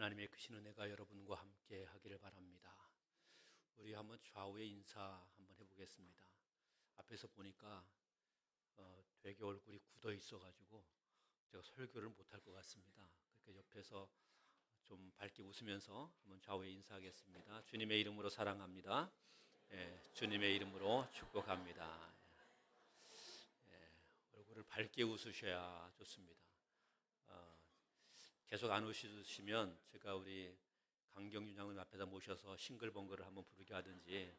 하나님의 크신 은혜가 여러분과 함께 하기를 바랍니다. 우리 한번 좌우의 인사 한번 해보겠습니다. 앞에서 보니까 되게 얼굴이 굳어 있어가지고 제가 설교를 못할 것 같습니다. 그러니까 옆에서 좀 밝게 웃으면서 한번 좌우의 인사하겠습니다. 주님의 이름으로 사랑합니다. 주님의 이름으로 축복합니다. 얼굴을 밝게 웃으셔야 좋습니다. 계속 안 오시면 제가 우리 강경윤 장로님 앞에다 모셔서 싱글벙글을 한번 부르게 하든지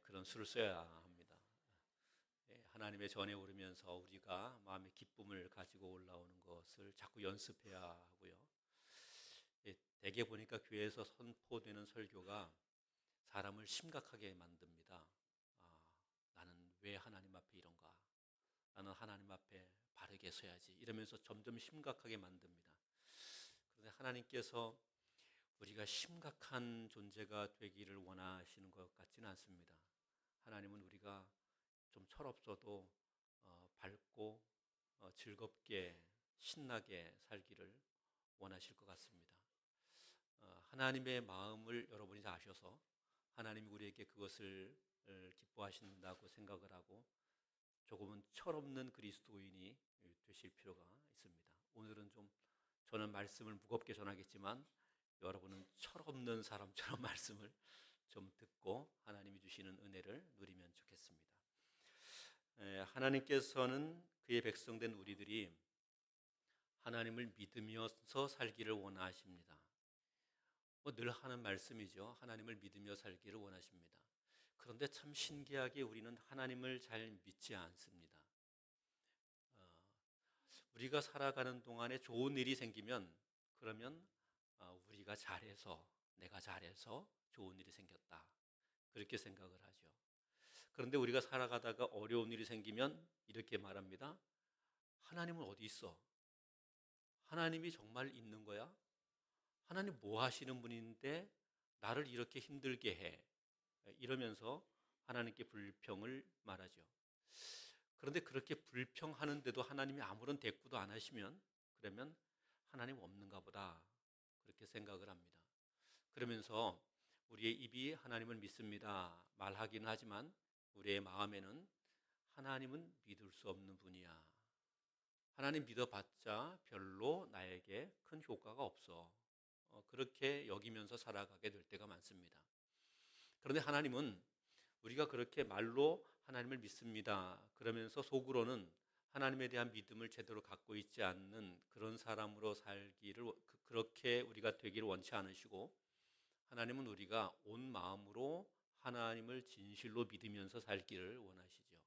그런 수를 써야 합니다. 하나님의 전에 오르면서 우리가 마음의 기쁨을 가지고 올라오는 것을 자꾸 연습해야 하고요. 대개 보니까 교회에서 선포되는 설교가 사람을 심각하게 만듭니다. 나는 왜 하나님 앞에 이런가? 나는 하나님 앞에 바르게 서야지. 이러면서 점점 심각하게 만듭니다. 그런데 하나님께서 우리가 심각한 존재가 되기를 원하시는 것 같지는 않습니다. 하나님은 우리가 좀 철없어도 밝고 즐겁게 신나게 살기를 원하실 것 같습니다. 하나님의 마음을 여러분이 다 아셔서 하나님이 우리에게 그것을 기뻐하신다고 생각을 하고 조금은 철없는 그리스도인이 되실 필요가 있습니다. 오늘은 좀 저는 말씀을 무겁게 전하겠지만 여러분은 철없는 사람처럼 말씀을 좀 듣고 하나님이 주시는 은혜를 누리면 좋겠습니다. 하나님께서는 그의 백성된 우리들이 하나님을 믿으면서 살기를 원하십니다. 늘 하는 말씀이죠. 하나님을 믿으며 살기를 원하십니다. 그런데 참 신기하게 우리는 하나님을 잘 믿지 않습니다. 우리가 살아가는 동안에 좋은 일이 생기면 그러면 우리가 잘해서 내가 잘해서 좋은 일이 생겼다 그렇게 생각을 하죠. 그런데 우리가 살아가다가 어려운 일이 생기면 이렇게 말합니다. 하나님은 어디 있어? 하나님이 정말 있는 거야? 하나님 뭐 하시는 분인데 나를 이렇게 힘들게 해? 이러면서 하나님께 불평을 말하죠. 그런데 그렇게 불평하는데도 하나님이 아무런 대꾸도 안 하시면 그러면 하나님 없는가 보다 그렇게 생각을 합니다. 그러면서 우리의 입이 하나님을 믿습니다 말하기는 하지만 우리의 마음에는 하나님은 믿을 수 없는 분이야. 하나님 믿어봤자 별로 나에게 큰 효과가 없어. 그렇게 여기면서 살아가게 될 때가 많습니다. 그런데 하나님은 우리가 그렇게 말로 하나님을 믿습니다 그러면서 속으로는 하나님에 대한 믿음을 제대로 갖고 있지 않는 그런 사람으로 살기를 그렇게 우리가 되기를 원치 않으시고 하나님은 우리가 온 마음으로 하나님을 진실로 믿으면서 살기를 원하시죠.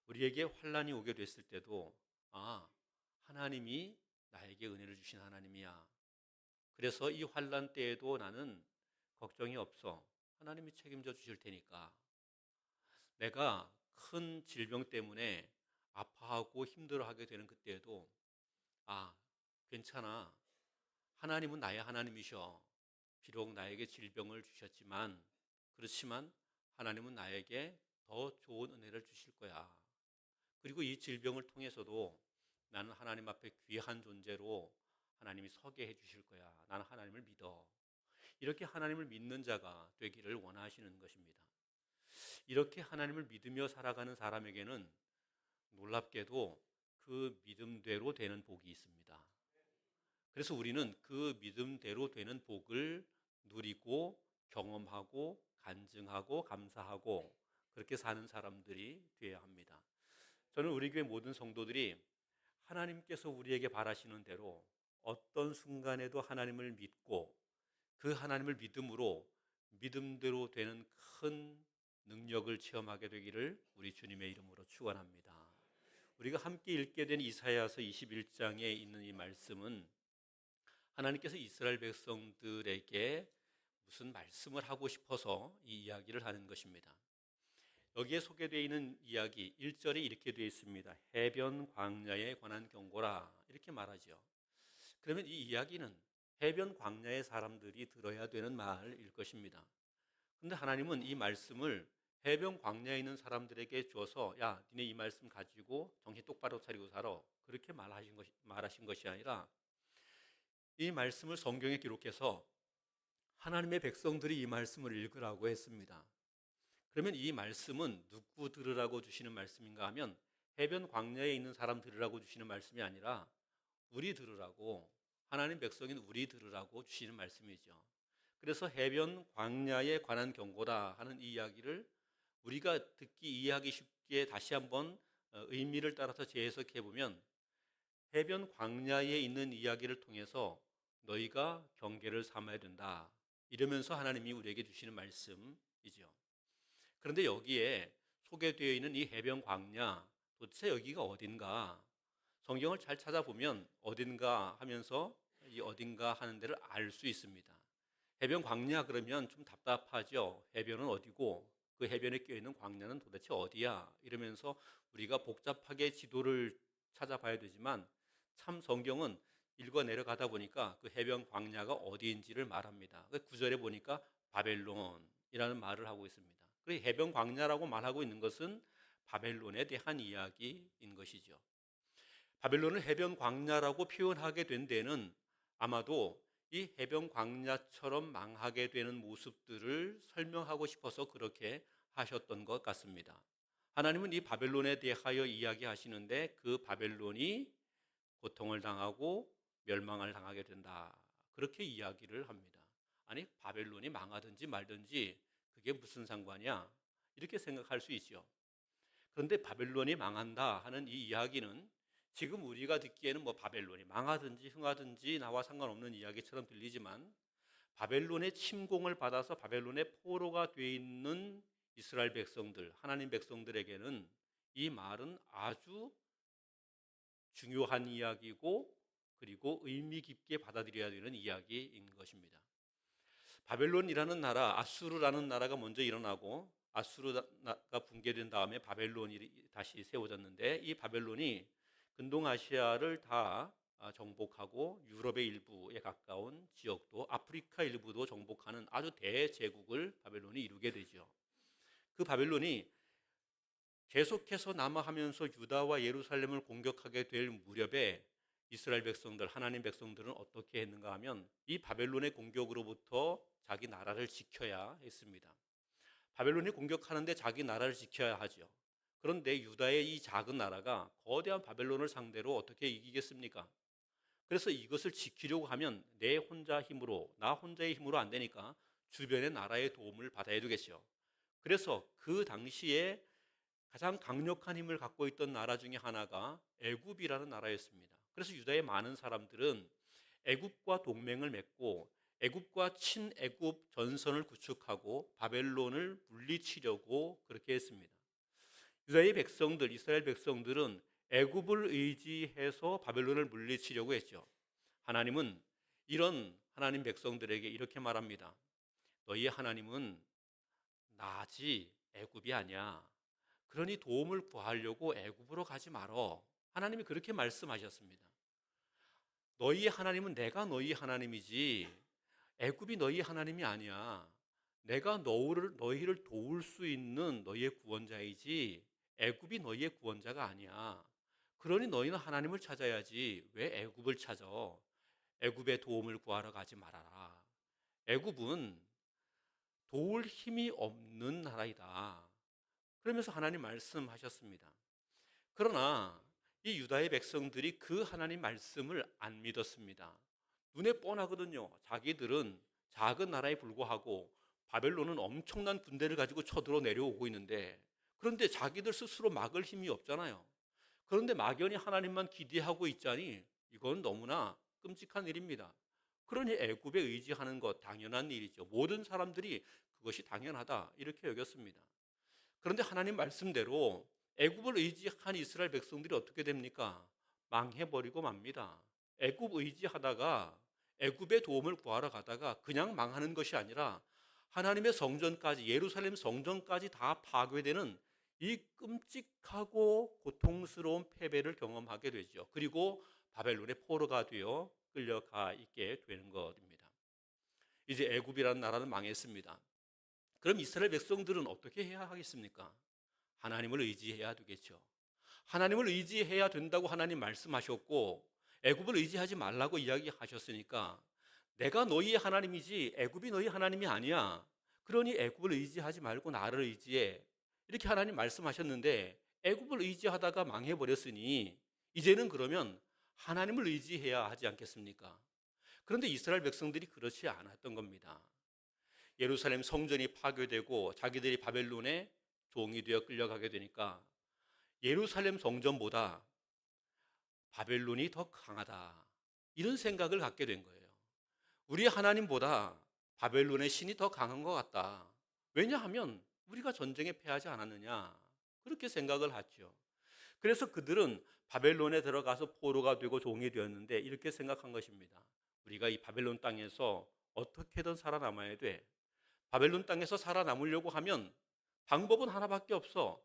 우리에게 환난이 오게 됐을 때도 하나님이 나에게 은혜를 주신 하나님이야. 그래서 이 환난 때에도 나는 걱정이 없어. 하나님이 책임져 주실 테니까. 내가 큰 질병 때문에 아파하고 힘들어하게 되는 그때에도 괜찮아. 하나님은 나의 하나님이셔. 비록 나에게 질병을 주셨지만 그렇지만 하나님은 나에게 더 좋은 은혜를 주실 거야. 그리고 이 질병을 통해서도 나는 하나님 앞에 귀한 존재로 하나님이 서게 해 주실 거야. 나는 하나님을 믿어. 이렇게 하나님을 믿는 자가 되기를 원하시는 것입니다. 이렇게 하나님을 믿으며 살아가는 사람에게는 놀랍게도 그 믿음대로 되는 복이 있습니다. 그래서 우리는 그 믿음대로 되는 복을 누리고 경험하고 간증하고 감사하고 그렇게 사는 사람들이 되어야 합니다. 저는 우리 교회 모든 성도들이 하나님께서 우리에게 바라시는 대로 어떤 순간에도 하나님을 믿고 그 하나님을 믿음으로 믿음대로 되는 큰 능력을 체험하게 되기를 우리 주님의 이름으로 축원합니다. 우리가 함께 읽게 된 이사야서 21장에 있는 이 말씀은 하나님께서 이스라엘 백성들에게 무슨 말씀을 하고 싶어서 이 이야기를 하는 것입니다. 여기에 소개되어 있는 이야기 1절에 이렇게 되어 있습니다. 해변 광야에 관한 경고라 이렇게 말하죠. 그러면 이 이야기는 해변 광야의 사람들이 들어야 되는 말일 것입니다. 그런데 하나님은 이 말씀을 해변 광야에 있는 사람들에게 줘서 야, 니네 이 말씀 가지고 정신 똑바로 차리고 살아. 그렇게 말하신 것이 아니라 이 말씀을 성경에 기록해서 하나님의 백성들이 이 말씀을 읽으라고 했습니다. 그러면 이 말씀은 누구 들으라고 주시는 말씀인가 하면 해변 광야에 있는 사람 들으라고 주시는 말씀이 아니라 우리 들으라고, 하나님 백성인 우리 들으라고 주시는 말씀이죠. 그래서 해변 광야에 관한 경고다 하는 이 이야기를 우리가 듣기 이해하기 쉽게 다시 한번 의미를 따라서 재해석해 보면 해변 광야에 있는 이야기를 통해서 너희가 경계를 삼아야 된다, 이러면서 하나님이 우리에게 주시는 말씀이죠. 그런데 여기에 소개되어 있는 이 해변 광야, 도대체 여기가 어딘가? 성경을 잘 찾아보면 어딘가 하면서 이 어딘가 하는 데를 알 수 있습니다. 해변 광야 그러면 좀 답답하죠. 해변은 어디고 그 해변에 껴있는 광야는 도대체 어디야? 이러면서 우리가 복잡하게 지도를 찾아봐야 되지만 참 성경은 읽어 내려가다 보니까 그 해변 광야가 어디인지를 말합니다. 그 9절에 보니까 바벨론이라는 말을 하고 있습니다. 그 해변 광야라고 말하고 있는 것은 바벨론에 대한 이야기인 것이죠. 바벨론을 해변 광야라고 표현하게 된 데는 아마도 이 해변 광야처럼 망하게 되는 모습들을 설명하고 싶어서 그렇게 하셨던 것 같습니다. 하나님은 이 바벨론에 대하여 이야기하시는데 그 바벨론이 고통을 당하고 멸망을 당하게 된다, 그렇게 이야기를 합니다. 아니, 바벨론이 망하든지 말든지 그게 무슨 상관이야? 이렇게 생각할 수 있죠. 그런데 바벨론이 망한다 하는 이 이야기는 지금 우리가 듣기에는 뭐 바벨론이 망하든지 흥하든지 나와 상관없는 이야기처럼 들리지만 바벨론의 침공을 받아서 바벨론의 포로가 되어 있는 이스라엘 백성들, 하나님 백성들에게는 이 말은 아주 중요한 이야기고 그리고 의미 깊게 받아들여야 되는 이야기인 것입니다. 바벨론이라는 나라, 아수르라는 나라가 먼저 일어나고 아수르가 붕괴된 다음에 바벨론이 다시 세워졌는데 이 바벨론이 근동아시아를 다 정복하고 유럽의 일부에 가까운 지역도, 아프리카 일부도 정복하는 아주 대제국을 바벨론이 이루게 되죠. 그 바벨론이 계속해서 남하하면서 유다와 예루살렘을 공격하게 될 무렵에 이스라엘 백성들, 하나님 백성들은 어떻게 했는가 하면 이 바벨론의 공격으로부터 자기 나라를 지켜야 했습니다. 바벨론이 공격하는데 자기 나라를 지켜야 하죠. 그런데 유다의 이 작은 나라가 거대한 바벨론을 상대로 어떻게 이기겠습니까? 그래서 이것을 지키려고 하면 내 혼자 힘으로, 나 혼자의 힘으로 안 되니까 주변의 나라의 도움을 받아야 되겠죠. 그래서 그 당시에 가장 강력한 힘을 갖고 있던 나라 중에 하나가 애굽이라는 나라였습니다. 그래서 유다의 많은 사람들은 애굽과 동맹을 맺고 애굽과 친애굽 전선을 구축하고 바벨론을 물리치려고 그렇게 했습니다. 유다의 백성들, 이스라엘 백성들은 애굽을 의지해서 바벨론을 물리치려고 했죠. 하나님은 이런 하나님 백성들에게 이렇게 말합니다. 너희의 하나님은 나지 애굽이 아니야. 그러니 도움을 구하려고 애굽으로 가지 말어. 하나님이 그렇게 말씀하셨습니다. 너희의 하나님은 내가 너희 하나님이지 애굽이 너희 하나님이 아니야. 내가 너희를 도울 수 있는 너희의 구원자이지 애굽이 너희의 구원자가 아니야. 그러니 너희는 하나님을 찾아야지 왜 애굽을 찾아? 애굽의 도움을 구하러 가지 말아라. 애굽은 도울 힘이 없는 나라이다. 그러면서 하나님 말씀하셨습니다. 그러나 이 유다의 백성들이 그 하나님 말씀을 안 믿었습니다. 눈에 뻔하거든요. 자기들은 작은 나라에 불과하고 바벨론은 엄청난 군대를 가지고 쳐들어 내려오고 있는데, 그런데 자기들 스스로 막을 힘이 없잖아요. 그런데 막연히 하나님만 기대하고 있자니 이건 너무나 끔찍한 일입니다. 그러니 애굽에 의지하는 것 당연한 일이죠. 모든 사람들이 그것이 당연하다 이렇게 여겼습니다. 그런데 하나님 말씀대로 애굽을 의지한 이스라엘 백성들이 어떻게 됩니까? 망해버리고 맙니다. 애굽 의지하다가 애굽의 도움을 구하러 가다가 그냥 망하는 것이 아니라 하나님의 성전까지, 예루살렘 성전까지 다 파괴되는 이 끔찍하고 고통스러운 패배를 경험하게 되죠. 그리고 바벨론의 포로가 되어 끌려가 있게 되는 것입니다. 이제 애굽이라는 나라는 망했습니다. 그럼 이스라엘 백성들은 어떻게 해야 하겠습니까? 하나님을 의지해야 되겠죠. 하나님을 의지해야 된다고 하나님 말씀하셨고 애굽을 의지하지 말라고 이야기하셨으니까 내가 너희의 하나님이지 애굽이 너희 하나님이 아니야. 그러니 애굽을 의지하지 말고 나를 의지해. 이렇게 하나님 말씀하셨는데 애굽을 의지하다가 망해버렸으니 이제는 그러면 하나님을 의지해야 하지 않겠습니까? 그런데 이스라엘 백성들이 그렇지 않았던 겁니다. 예루살렘 성전이 파괴되고 자기들이 바벨론의 종이 되어 끌려가게 되니까 예루살렘 성전보다 바벨론이 더 강하다. 이런 생각을 갖게 된 거예요. 우리 하나님보다 바벨론의 신이 더 강한 것 같다. 왜냐하면 우리가 전쟁에 패하지 않았느냐. 그렇게 생각을 하죠. 그래서 그들은 바벨론에 들어가서 포로가 되고 종이 되었는데 이렇게 생각한 것입니다. 우리가 이 바벨론 땅에서 어떻게든 살아남아야 돼. 바벨론 땅에서 살아남으려고 하면 방법은 하나밖에 없어.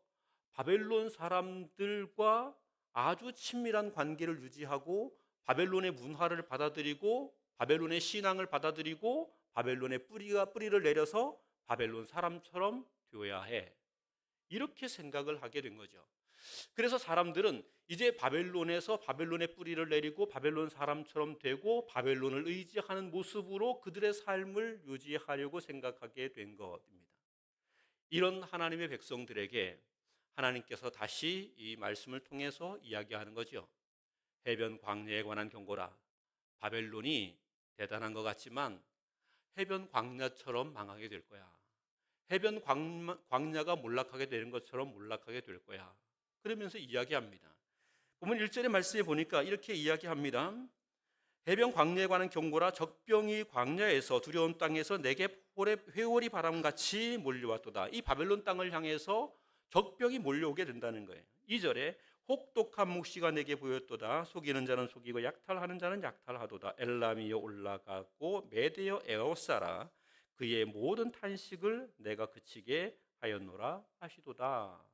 바벨론 사람들과 아주 친밀한 관계를 유지하고 바벨론의 문화를 받아들이고 바벨론의 신앙을 받아들이고 바벨론의 뿌리를 내려서 바벨론 사람처럼 되어야 해. 이렇게 생각을 하게 된 거죠. 그래서 사람들은 이제 바벨론에서 바벨론의 뿌리를 내리고 바벨론 사람처럼 되고 바벨론을 의지하는 모습으로 그들의 삶을 유지하려고 생각하게 된 것입니다. 이런 하나님의 백성들에게 하나님께서 다시 이 말씀을 통해서 이야기하는 거죠. 해변 광야에 관한 경고라. 바벨론이 대단한 것 같지만 해변 광야처럼 망하게 될 거야. 해변 광야가 몰락하게 되는 것처럼 몰락하게 될 거야. 그러면서 이야기합니다. 보면 1절의 말씀에 보니까 이렇게 이야기합니다. 해변 광야에 관한 경고라. 적병이 광야에서 두려운 땅에서 내게 회오리 바람같이 몰려왔도다. 이 바벨론 땅을 향해서 적병이 몰려오게 된다는 거예요. 2절에 혹독한 묵시가 내게 보였도다. 속이는 자는 속이고 약탈하는 자는 약탈하도다. 엘람이여 올라가고 메대여 에어사라. 그의 모든 탄식을 내가 그치게 하였노라 하시도다.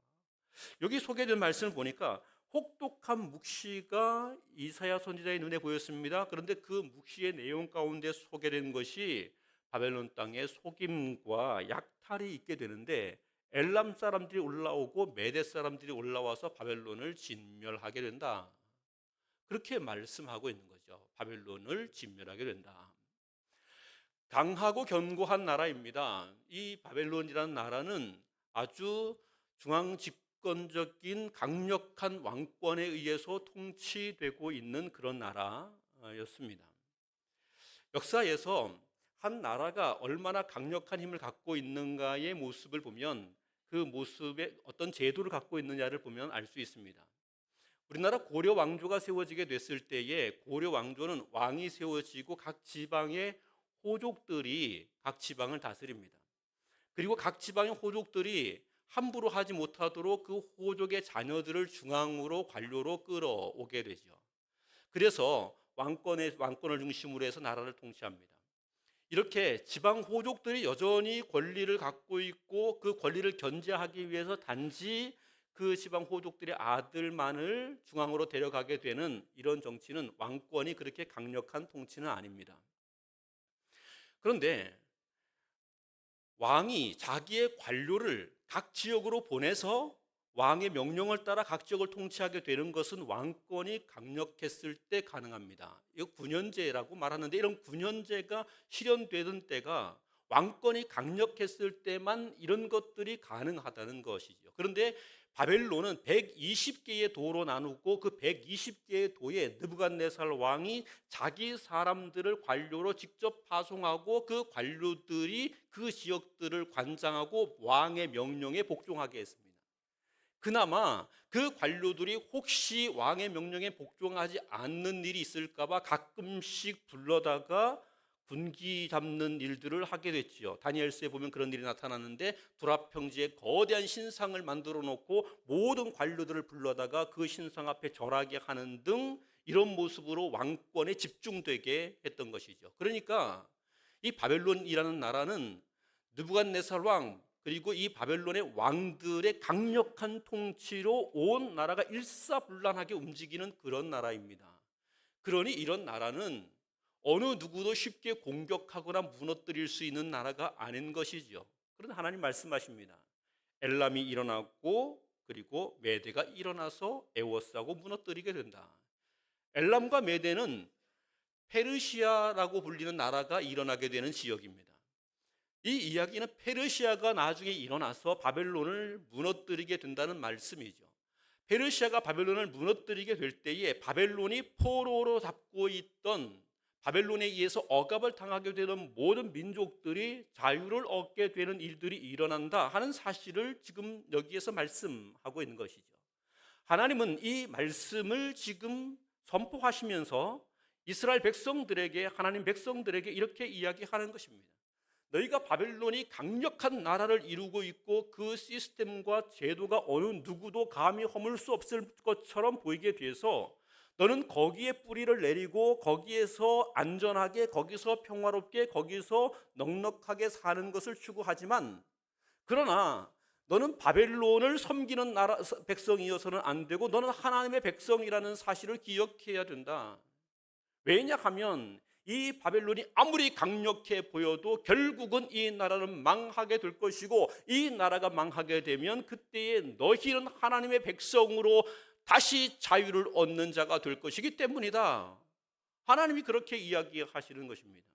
여기 소개된 말씀을 보니까 혹독한 묵시가 이사야 선지자의 눈에 보였습니다. 그런데 그 묵시의 내용 가운데 소개된 것이 바벨론 땅에 속임과 약탈이 있게 되는데 엘람 사람들이 올라오고 메대 사람들이 올라와서 바벨론을 진멸하게 된다. 그렇게 말씀하고 있는 거죠. 바벨론을 진멸하게 된다. 강하고 견고한 나라입니다. 이 바벨론이라는 나라는 아주 중앙 집권적인 강력한 왕권에 의해서 통치되고 있는 그런 나라였습니다. 역사에서 한 나라가 얼마나 강력한 힘을 갖고 있는가의 모습을 보면 그 모습에 어떤 제도를 갖고 있느냐를 보면 알 수 있습니다. 우리나라 고려 왕조가 세워지게 됐을 때에 고려 왕조는 왕이 세워지고 각 지방의 호족들이 각 지방을 다스립니다. 그리고 각 지방의 호족들이 함부로 하지 못하도록 그 호족의 자녀들을 중앙으로 관료로 끌어오게 되죠. 그래서 왕권을 중심으로 해서 나라를 통치합니다. 이렇게 지방 호족들이 여전히 권리를 갖고 있고 그 권리를 견제하기 위해서 단지 그 지방 호족들의 아들만을 중앙으로 데려가게 되는 이런 정치는 왕권이 그렇게 강력한 통치는 아닙니다. 그런데 왕이 자기의 관료를 각 지역으로 보내서 왕의 명령을 따라 각 지역을 통치하게 되는 것은 왕권이 강력했을 때 가능합니다. 이거 군현제라고 말하는데 이런 군현제가 실현되던 때가 왕권이 강력했을 때만 이런 것들이 가능하다는 것이죠. 그런데 바벨론은 120개의 도로 나누고 그 120개의 도에 느부갓네살 왕이 자기 사람들을 관료로 직접 파송하고 그 관료들이 그 지역들을 관장하고 왕의 명령에 복종하게 했습니다. 그나마 그 관료들이 혹시 왕의 명령에 복종하지 않는 일이 있을까 봐 가끔씩 불러다가 군기 잡는 일들을 하게 됐지요. 다니엘서에 보면 그런 일이 나타났는데 두랍평지에 거대한 신상을 만들어 놓고 모든 관료들을 불러다가 그 신상 앞에 절하게 하는 등 이런 모습으로 왕권에 집중되게 했던 것이죠. 그러니까 이 바벨론이라는 나라는 느부갓네살 왕 그리고 이 바벨론의 왕들의 강력한 통치로 온 나라가 일사불란하게 움직이는 그런 나라입니다. 그러니 이런 나라는 어느 누구도 쉽게 공격하거나 무너뜨릴 수 있는 나라가 아닌 것이죠. 그런데 하나님 말씀하십니다. 엘람이 일어났고 그리고 메대가 일어나서 에워싸고 무너뜨리게 된다. 엘람과 메대는 페르시아라고 불리는 나라가 일어나게 되는 지역입니다. 이 이야기는 페르시아가 나중에 일어나서 바벨론을 무너뜨리게 된다는 말씀이죠. 페르시아가 바벨론을 무너뜨리게 될 때에 바벨론이 포로로 잡고 있던, 바벨론에 의해서 억압을 당하게 되는 모든 민족들이 자유를 얻게 되는 일들이 일어난다 하는 사실을 지금 여기에서 말씀하고 있는 것이죠. 하나님은 이 말씀을 지금 선포하시면서 이스라엘 백성들에게, 하나님 백성들에게 이렇게 이야기하는 것입니다. 너희가 바벨론이 강력한 나라를 이루고 있고 그 시스템과 제도가 어느 누구도 감히 허물 수 없을 것처럼 보이게 돼서 너는 거기에 뿌리를 내리고 거기에서 안전하게, 거기서 평화롭게, 거기서 넉넉하게 사는 것을 추구하지만, 그러나 너는 바벨론을 섬기는 나라 백성이어서는 안 되고 너는 하나님의 백성이라는 사실을 기억해야 된다. 왜냐하면 이 바벨론이 아무리 강력해 보여도 결국은 이 나라는 망하게 될 것이고, 이 나라가 망하게 되면 그때에 너희는 하나님의 백성으로 다시 자유를 얻는 자가 될 것이기 때문이다. 하나님이 그렇게 이야기하시는 것입니다.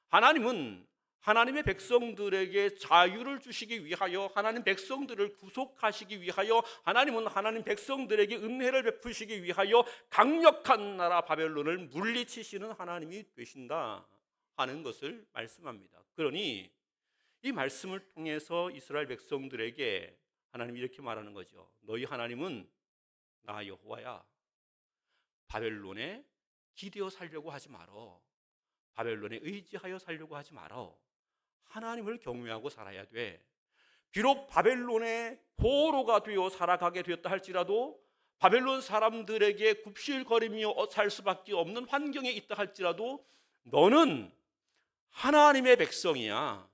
하나님은 하나님의 백성들에게 자유를 주시기 위하여, 하나님 백성들을 구속하시기 위하여, 하나님은 하나님 백성들에게 은혜를 베푸시기 위하여 강력한 나라 바벨론을 물리치시는 하나님이 되신다 하는 것을 말씀합니다. 그러니 이 말씀을 통해서 이스라엘 백성들에게 하나님이 이렇게 말하는 거죠. 너희 하나님은 나 여호와야. 바벨론에 기대어 살려고 하지 말어. 바벨론에 의지하여 살려고 하지 말어. 하나님을 경외하고 살아야 돼. 비록 바벨론의 포로가 되어 살아가게 되었다 할지라도, 바벨론 사람들에게 굽실거리며 살 수밖에 없는 환경에 있다 할지라도 너는 하나님의 백성이야.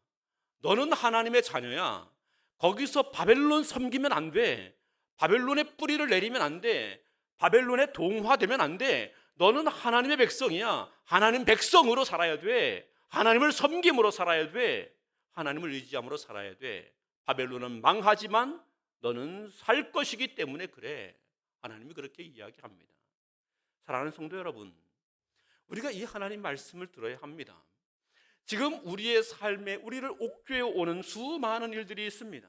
너는 하나님의 자녀야. 거기서 바벨론 섬기면 안 돼. 바벨론의 뿌리를 내리면 안 돼. 바벨론에 동화되면 안 돼. 너는 하나님의 백성이야. 하나님 백성으로 살아야 돼. 하나님을 섬김으로 살아야 돼. 하나님을 의지함으로 살아야 돼. 바벨론은 망하지만 너는 살 것이기 때문에 그래. 하나님이 그렇게 이야기합니다. 사랑하는 성도 여러분, 우리가 이 하나님 말씀을 들어야 합니다. 지금 우리의 삶에 우리를 옥죄어 오는 수많은 일들이 있습니다.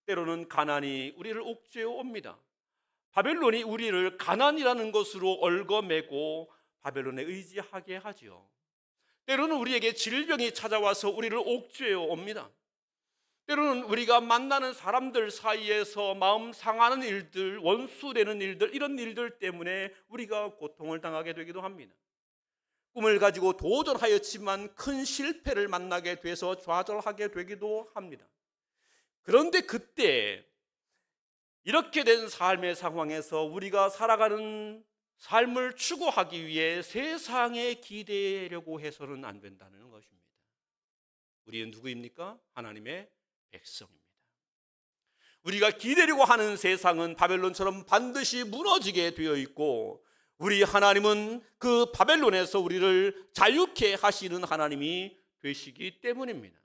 때로는 가난이 우리를 옥죄어 옵니다. 바벨론이 우리를 가난이라는 것으로 얽어매고 바벨론에 의지하게 하지요. 때로는 우리에게 질병이 찾아와서 우리를 옥죄어 옵니다. 때로는 우리가 만나는 사람들 사이에서 마음 상하는 일들, 원수되는 일들, 이런 일들 때문에 우리가 고통을 당하게 되기도 합니다. 꿈을 가지고 도전하였지만 큰 실패를 만나게 돼서 좌절하게 되기도 합니다. 그런데 그때 이렇게 된 삶의 상황에서 우리가 살아가는 삶을 추구하기 위해 세상에 기대려고 해서는 안 된다는 것입니다. 우리는 누구입니까? 하나님의 백성입니다. 우리가 기대려고 하는 세상은 바벨론처럼 반드시 무너지게 되어 있고, 우리 하나님은 그 바벨론에서 우리를 자유케 하시는 하나님이 되시기 때문입니다.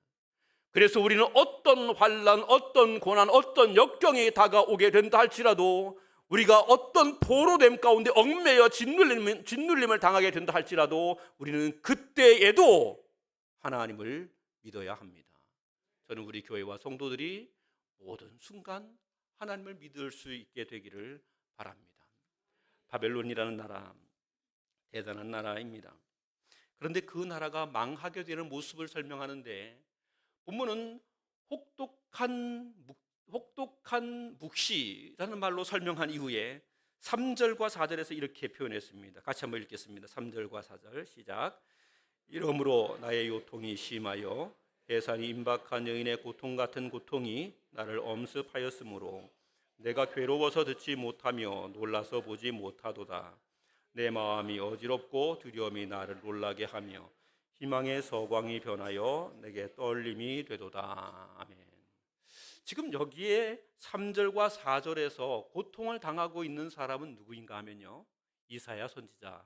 그래서 우리는 어떤 환난, 어떤 고난, 어떤 역경이 다가오게 된다 할지라도, 우리가 어떤 포로됨 가운데 얽매여 짓눌림을 당하게 된다 할지라도 우리는 그때에도 하나님을 믿어야 합니다. 저는 우리 교회와 성도들이 모든 순간 하나님을 믿을 수 있게 되기를 바랍니다. 바벨론이라는 나라, 대단한 나라입니다. 그런데 그 나라가 망하게 되는 모습을 설명하는데, 본문은 혹독한 묵시라는 말로 설명한 이후에 3절과 4절에서 이렇게 표현했습니다. 같이 한번 읽겠습니다. 3절과 4절 시작. 이러므로 나의 요통이 심하여 해산이 임박한 여인의 고통 같은 고통이 나를 엄습하였으므로 내가 괴로워서 듣지 못하며 놀라서 보지 못하도다. 내 마음이 어지럽고 두려움이 나를 놀라게 하며 희망의 서광이 변하여 내게 떨림이 되도다. 아멘. 지금 여기에 3절과 4절에서 고통을 당하고 있는 사람은 누구인가 하면요, 이사야 선지자입니다.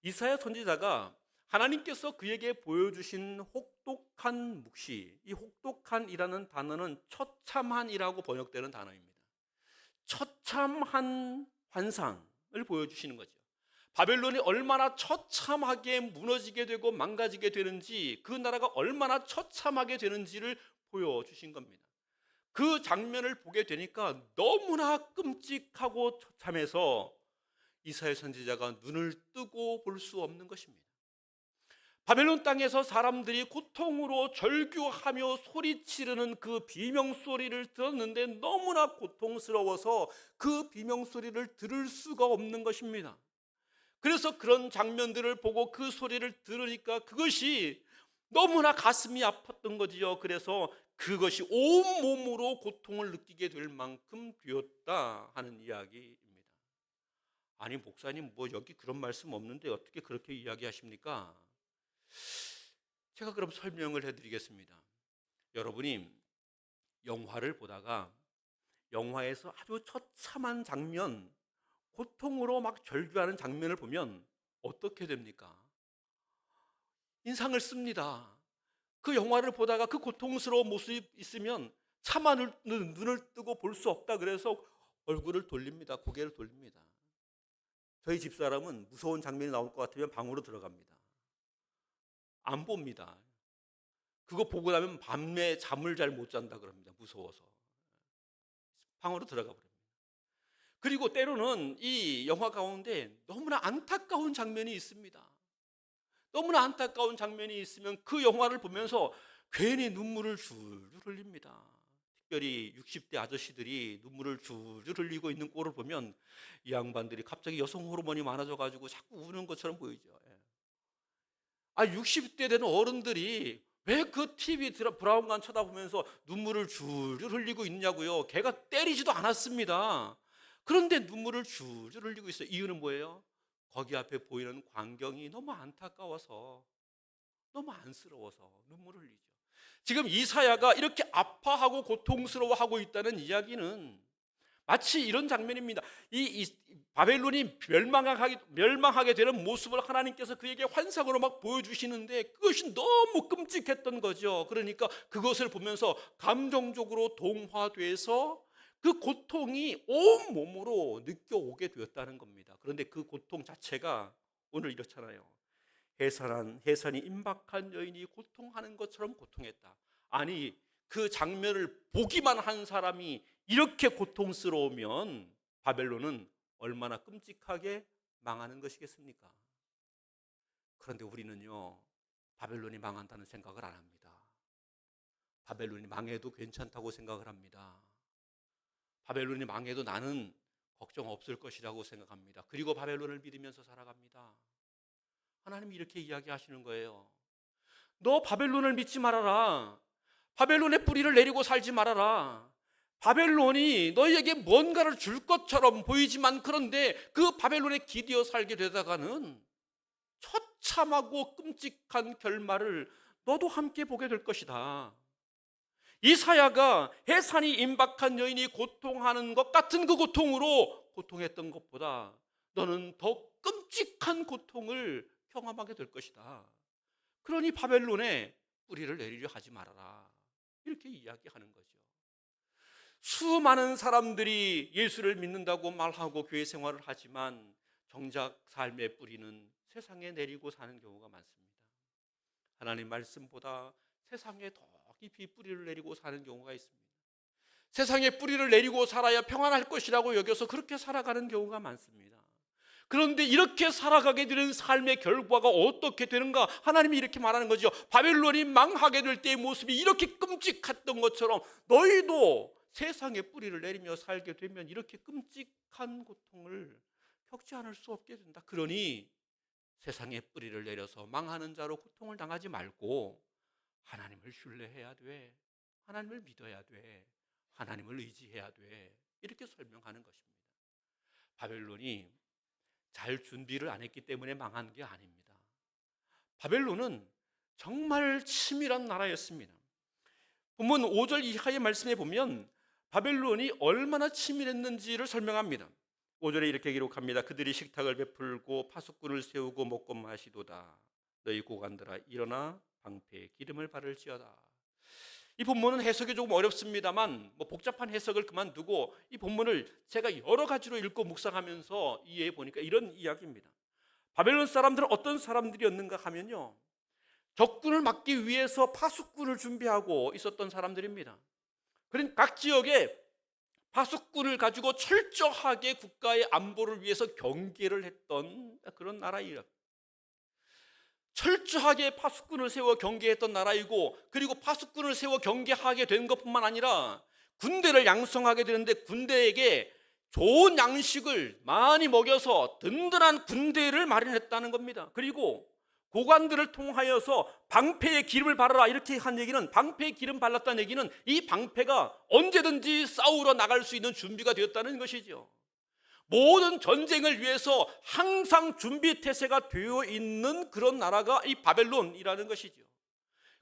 이사야 선지자가 하나님께서 그에게 보여주신 혹독한 묵시, 이 혹독한이라는 단어는 처참한이라고 번역되는 단어입니다. 처참한 환상을 보여주시는 거죠. 바벨론이 얼마나 처참하게 무너지게 되고 망가지게 되는지, 그 나라가 얼마나 처참하게 되는지를 보여주신 겁니다. 그 장면을 보게 되니까 너무나 끔찍하고 처참해서 이사야 선지자가 눈을 뜨고 볼 수 없는 것입니다. 바벨론 땅에서 사람들이 고통으로 절규하며 소리치르는 그 비명소리를 들었는데 너무나 고통스러워서 그 비명소리를 들을 수가 없는 것입니다. 그래서 그런 장면들을 보고 그 소리를 들으니까 그것이 너무나 가슴이 아팠던 거지요. 그래서 그것이 온몸으로 고통을 느끼게 될 만큼 되었다 하는 이야기입니다. 아니 목사님, 뭐 여기 그런 말씀 없는데 어떻게 그렇게 이야기하십니까? 제가 그럼 설명을 해드리겠습니다. 여러분이 영화를 보다가 영화에서 아주 처참한 장면, 고통으로 막 절규하는 장면을 보면 어떻게 됩니까? 인상을 씁니다. 그 영화를 보다가 그 고통스러운 모습이 있으면 차마 눈을 뜨고 볼 수 없다 그래서 얼굴을 돌립니다. 고개를 돌립니다. 저희 집사람은 무서운 장면이 나올 것 같으면 방으로 들어갑니다. 안 봅니다. 그거 보고 나면 밤에 잠을 잘 못 잔다 그럽니다. 무서워서. 방으로 들어가 버립니다. 그리고 때로는 이 영화 가운데 너무나 안타까운 장면이 있습니다. 너무나 안타까운 장면이 있으면 그 영화를 보면서 괜히 눈물을 줄줄 흘립니다. 특별히 60대 아저씨들이 눈물을 줄줄 흘리고 있는 꼴을 보면 이 양반들이 갑자기 여성 호르몬이 많아져가지고 자꾸 우는 것처럼 보이죠. 60대 되는 어른들이 왜 그 TV 브라운관 쳐다보면서 눈물을 줄줄 흘리고 있냐고요. 걔가 때리지도 않았습니다. 그런데 눈물을 줄줄 흘리고 있어요. 이유는 뭐예요? 거기 앞에 보이는 광경이 너무 안타까워서, 너무 안쓰러워서 눈물을 흘리죠. 지금 이사야가 이렇게 아파하고 고통스러워하고 있다는 이야기는 마치 이런 장면입니다. 이 바벨론이 멸망하게 되는 모습을 하나님께서 그에게 환상으로 막 보여주시는데 그것이 너무 끔찍했던 거죠. 그러니까 그것을 보면서 감정적으로 동화돼서 그 고통이 온 몸으로 느껴오게 되었다는 겁니다. 그런데 그 고통 자체가 오늘 이렇잖아요. 해산이 임박한 여인이 고통하는 것처럼 고통했다. 아니, 그 장면을 보기만 한 사람이 이렇게 고통스러우면 바벨론은 얼마나 끔찍하게 망하는 것이겠습니까? 그런데 우리는요, 바벨론이 망한다는 생각을 안 합니다. 바벨론이 망해도 괜찮다고 생각을 합니다. 바벨론이 망해도 나는 걱정 없을 것이라고 생각합니다. 그리고 바벨론을 믿으면서 살아갑니다. 하나님이 이렇게 이야기하시는 거예요. 너 바벨론을 믿지 말아라. 바벨론의 뿌리를 내리고 살지 말아라. 바벨론이 너희에게 뭔가를 줄 것처럼 보이지만 그런데 그 바벨론에 기대어 살게 되다가는 처참하고 끔찍한 결말을 너도 함께 보게 될 것이다. 이사야가 해산이 임박한 여인이 고통하는 것 같은 그 고통으로 고통했던 것보다 너는 더 끔찍한 고통을 경험하게 될 것이다. 그러니 바벨론에 뿌리를 내리려 하지 말아라. 이렇게 이야기하는 거죠. 수많은 사람들이 예수를 믿는다고 말하고 교회 생활을 하지만 정작 삶의 뿌리는 세상에 내리고 사는 경우가 많습니다. 하나님 말씀보다 세상에 더 깊이 뿌리를 내리고 사는 경우가 있습니다. 세상에 뿌리를 내리고 살아야 평안할 것이라고 여겨서 그렇게 살아가는 경우가 많습니다. 그런데 이렇게 살아가게 되는 삶의 결과가 어떻게 되는가? 하나님이 이렇게 말하는 거죠. 바벨론이 망하게 될 때의 모습이 이렇게 끔찍했던 것처럼 너희도 세상에 뿌리를 내리며 살게 되면 이렇게 끔찍한 고통을 겪지 않을 수 없게 된다. 그러니 세상에 뿌리를 내려서 망하는 자로 고통을 당하지 말고 하나님을 신뢰해야 돼. 하나님을 믿어야 돼. 하나님을 의지해야 돼. 이렇게 설명하는 것입니다. 바벨론이 잘 준비를 안 했기 때문에 망한 게 아닙니다. 바벨론은 정말 치밀한 나라였습니다. 본문 5절 이하의 말씀에 보면 바벨론이 얼마나 치밀했는지를 설명합니다. 5절에 이렇게 기록합니다. 그들이 식탁을 베풀고 파수꾼을 세우고 먹고 마시도다. 너희 고관들아 일어나 방패에 기름을 바를지어다. 이 본문은 해석이 조금 어렵습니다만 복잡한 해석을 그만두고 이 본문을 제가 여러 가지로 읽고 묵상하면서 이해해 보니까 이런 이야기입니다. 바벨론 사람들은 어떤 사람들이었는가 하면요, 적군을 막기 위해서 파수꾼을 준비하고 있었던 사람들입니다. 그러니까 각 지역에 파수꾼을 가지고 철저하게 국가의 안보를 위해서 경계를 했던 그런 나라이에요. 철저하게 파수꾼을 세워 경계했던 나라이고, 그리고 파수꾼을 세워 경계하게 된 것뿐만 아니라 군대를 양성하게 되는데 군대에게 좋은 양식을 많이 먹여서 든든한 군대를 마련했다는 겁니다. 그리고 고관들을 통하여서 방패에 기름을 바르라 이렇게 한 얘기는, 방패에 기름 발랐다는 얘기는 이 방패가 언제든지 싸우러 나갈 수 있는 준비가 되었다는 것이죠. 모든 전쟁을 위해서 항상 준비 태세가 되어 있는 그런 나라가 이 바벨론이라는 것이죠.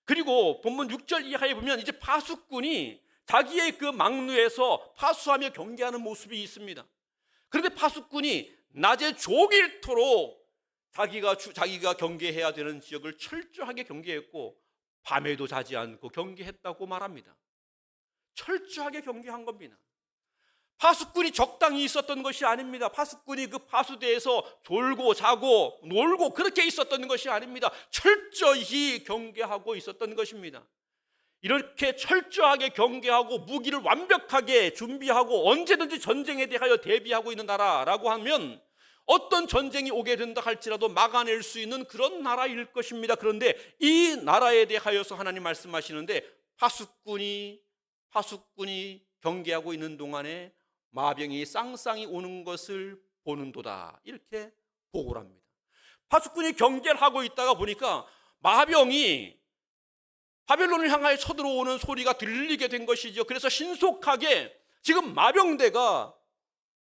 그리고 본문 6절 이하에 보면 이제 파수꾼이 자기의 그 망루에서 파수하며 경계하는 모습이 있습니다. 그런데 파수꾼이 낮에 종일토록 자기가 경계해야 되는 지역을 철저하게 경계했고, 밤에도 자지 않고 경계했다고 말합니다. 철저하게 경계한 겁니다. 파수꾼이 적당히 있었던 것이 아닙니다. 파수꾼이 그 파수대에서 졸고 자고 놀고 그렇게 있었던 것이 아닙니다. 철저히 경계하고 있었던 것입니다. 이렇게 철저하게 경계하고 무기를 완벽하게 준비하고 언제든지 전쟁에 대하여 대비하고 있는 나라라고 하면 어떤 전쟁이 오게 된다 할지라도 막아낼 수 있는 그런 나라일 것입니다. 그런데 이 나라에 대하여서 하나님 말씀하시는데 파수꾼이 경계하고 있는 동안에 마병이 쌍쌍이 오는 것을 보는도다 이렇게 보고를 합니다. 파수꾼이 경계를 하고 있다가 보니까 마병이 바벨론을 향하여 쳐들어오는 소리가 들리게 된 것이죠. 그래서 신속하게 지금 마병대가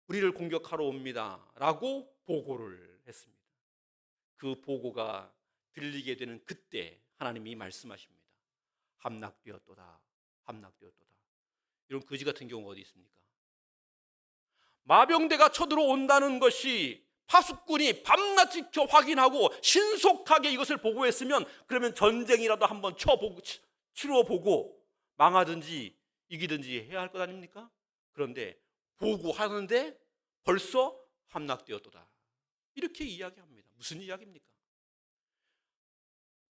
우리를 공격하러 옵니다 라고 보고를 했습니다. 그 보고가 들리게 되는 그때 하나님이 말씀하십니다. 함락되었도다, 함락되었도다. 이런 거지 같은 경우가 어디 있습니까? 마병대가 쳐들어온다는 것이 파수꾼이 밤낮 지켜 확인하고 신속하게 이것을 보고했으면 그러면 전쟁이라도 한번 치러보고 망하든지 이기든지 해야 할 것 아닙니까? 그런데 보고하는데 벌써 함락되었도다 이렇게 이야기합니다. 무슨 이야기입니까?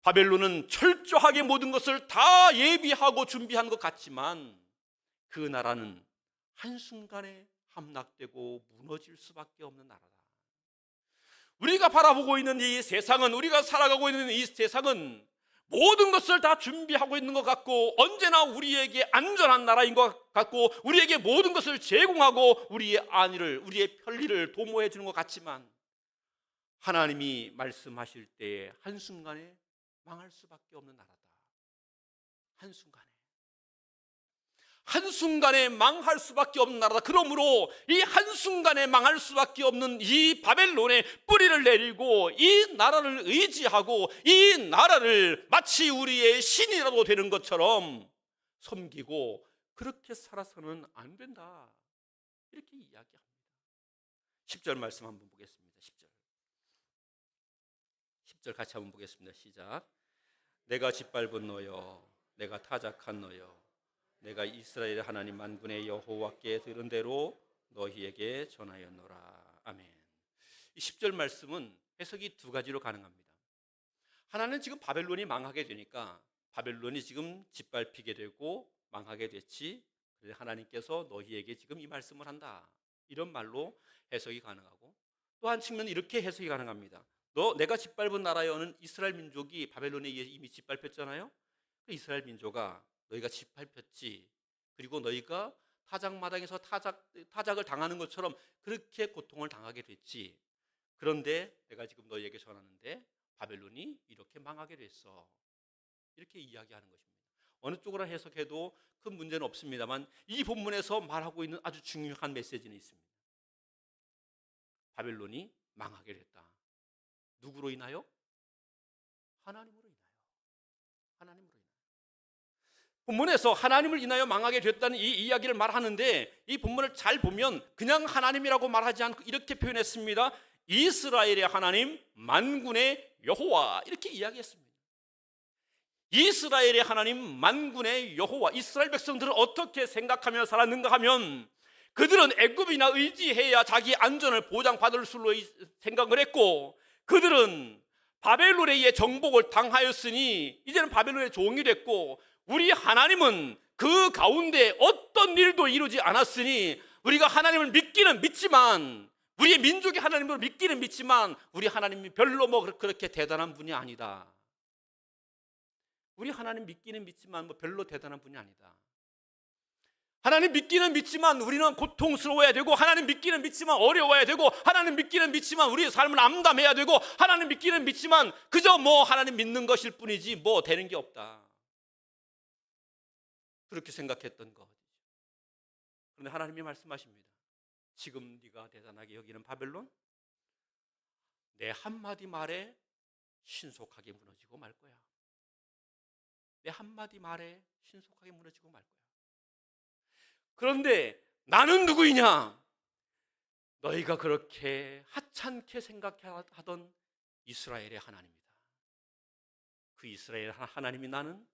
바벨론은 철저하게 모든 것을 다 예비하고 준비한 것 같지만 그 나라는 한순간에 함락되고 무너질 수밖에 없는 나라다. 우리가 바라보고 있는 이 세상은, 우리가 살아가고 있는 이 세상은 모든 것을 다 준비하고 있는 것 같고 언제나 우리에게 안전한 나라인 것 같고 우리에게 모든 것을 제공하고 우리의 안위를, 우리의 편리를 도모해 주는 것 같지만 하나님이 말씀하실 때에 한순간에 망할 수밖에 없는 나라다. 한순간에 망할 수밖에 없는 나라다. 그러므로 이 한순간에 망할 수밖에 없는 이 바벨론에 뿌리를 내리고 이 나라를 의지하고 이 나라를 마치 우리의 신이라도 되는 것처럼 섬기고 그렇게 살아서는 안 된다. 이렇게 이야기합니다. 10절 말씀 한번 보겠습니다. 10절 같이 한번 보겠습니다. 시작. 내가 짓밟은 너여, 내가 타작한 너여, 내가 이스라엘 하나님 만군의 여호와께 들은 대로 너희에게 전하였노라. 아멘. 이 10절 말씀은 해석이 두 가지로 가능합니다. 하나는 지금 바벨론이 망하게 되니까 바벨론이 지금 짓밟히게 되고 망하게 됐지, 그래서 하나님께서 너희에게 지금 이 말씀을 한다, 이런 말로 해석이 가능하고, 또 한 측면은 이렇게 해석이 가능합니다. 내가 짓밟은 나라여는 이스라엘 민족이 바벨론에 의해 이미 짓밟혔잖아요. 이스라엘 민족아, 너희가 짓밟혔지. 그리고 너희가 타작마당에서 타작을 당하는 것처럼 그렇게 고통을 당하게 됐지. 그런데 내가 지금 너희에게 전하는데 바벨론이 이렇게 망하게 됐어. 이렇게 이야기하는 것입니다. 어느 쪽으로 해석해도 큰 문제는 없습니다만 이 본문에서 말하고 있는 아주 중요한 메시지는 있습니다. 바벨론이 망하게 됐다. 누구로 인하여? 하나님으로 인하여. 하나님으로 인하여. 본문에서 하나님을 인하여 망하게 됐다는 이 이야기를 말하는데 이 본문을 잘 보면 그냥 하나님이라고 말하지 않고 이렇게 표현했습니다. 이스라엘의 하나님 만군의 여호와, 이렇게 이야기했습니다. 이스라엘의 하나님 만군의 여호와. 이스라엘 백성들은 어떻게 생각하며 살았는가 하면 그들은 애굽이나 의지해야 자기 안전을 보장받을 수로 생각을 했고, 그들은 바벨론에 의해 정복을 당하였으니 이제는 바벨론의 종이 됐고, 우리 하나님은 그 가운데 어떤 일도 이루지 않았으니 우리가 하나님을 믿기는 믿지만, 우리의 민족이 하나님을 믿기는 믿지만 우리 하나님이 별로 그렇게 대단한 분이 아니다. 우리 하나님 믿기는 믿지만 별로 대단한 분이 아니다. 하나님 믿기는 믿지만 우리는 고통스러워야 되고, 하나님 믿기는 믿지만 어려워야 되고, 하나님 믿기는 믿지만 우리의 삶을 암담해야 되고, 하나님 믿기는 믿지만 그저 하나님 믿는 것일 뿐이지 되는 게 없다. 그렇게 생각했던 것. 그런데 하나님이 말씀하십니다. 지금 네가 대단하게 여기는 바벨론, 내 한마디 말에 신속하게 무너지고 말 거야. 내 한마디 말에 신속하게 무너지고 말 거야. 그런데 나는 누구이냐? 너희가 그렇게 하찮게 생각하던 이스라엘의 하나님이다. 그 이스라엘 하나님이 나는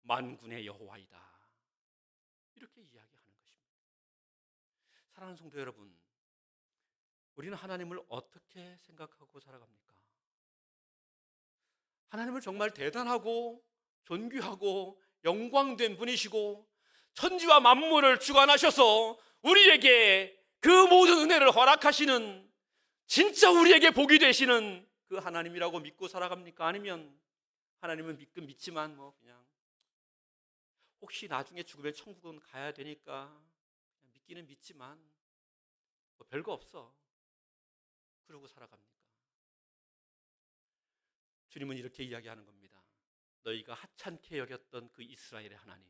만군의 여호와이다. 이렇게 이야기하는 것입니다. 사랑하는 성도 여러분, 우리는 하나님을 어떻게 생각하고 살아갑니까? 하나님을 정말 대단하고 존귀하고 영광된 분이시고 천지와 만물을 주관하셔서 우리에게 그 모든 은혜를 허락하시는, 진짜 우리에게 복이 되시는 그 하나님이라고 믿고 살아갑니까? 아니면 하나님은 믿지만 그냥 혹시 나중에 죽으면 천국은 가야 되니까 그냥 믿기는 믿지만 별거 없어, 그러고 살아갑니까? 주님은 이렇게 이야기하는 겁니다. 너희가 하찮게 여겼던 그 이스라엘의 하나님,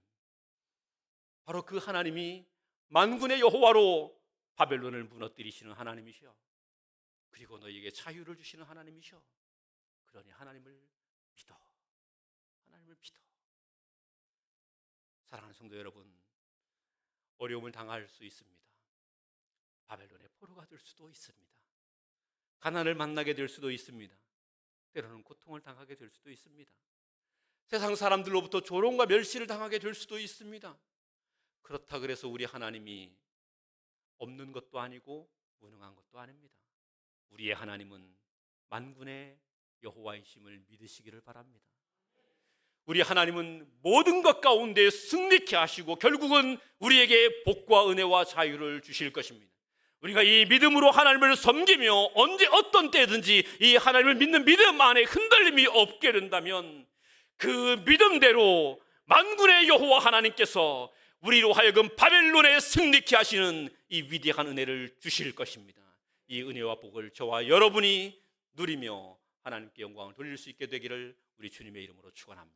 바로 그 하나님이 만군의 여호와로 바벨론을 무너뜨리시는 하나님이시여, 그리고 너희에게 자유를 주시는 하나님이시여. 그러니 하나님을 믿어. 하나님을 믿어. 사랑하는 성도 여러분, 어려움을 당할 수 있습니다. 바벨론의 포로가 될 수도 있습니다. 가난을 만나게 될 수도 있습니다. 때로는 고통을 당하게 될 수도 있습니다. 세상 사람들로부터 조롱과 멸시를 당하게 될 수도 있습니다. 그렇다 그래서 우리 하나님이 없는 것도 아니고 무능한 것도 아닙니다. 우리의 하나님은 만군의 여호와이심을 믿으시기를 바랍니다. 우리 하나님은 모든 것 가운데 승리케 하시고 결국은 우리에게 복과 은혜와 자유를 주실 것입니다. 우리가 이 믿음으로 하나님을 섬기며 언제 어떤 때든지 이 하나님을 믿는 믿음 안에 흔들림이 없게 된다면, 그 믿음대로 만군의 여호와 하나님께서 우리로 하여금 바벨론에 승리케 하시는 이 위대한 은혜를 주실 것입니다. 이 은혜와 복을 저와 여러분이 누리며 하나님께 영광을 돌릴 수 있게 되기를 우리 주님의 이름으로 축원합니다.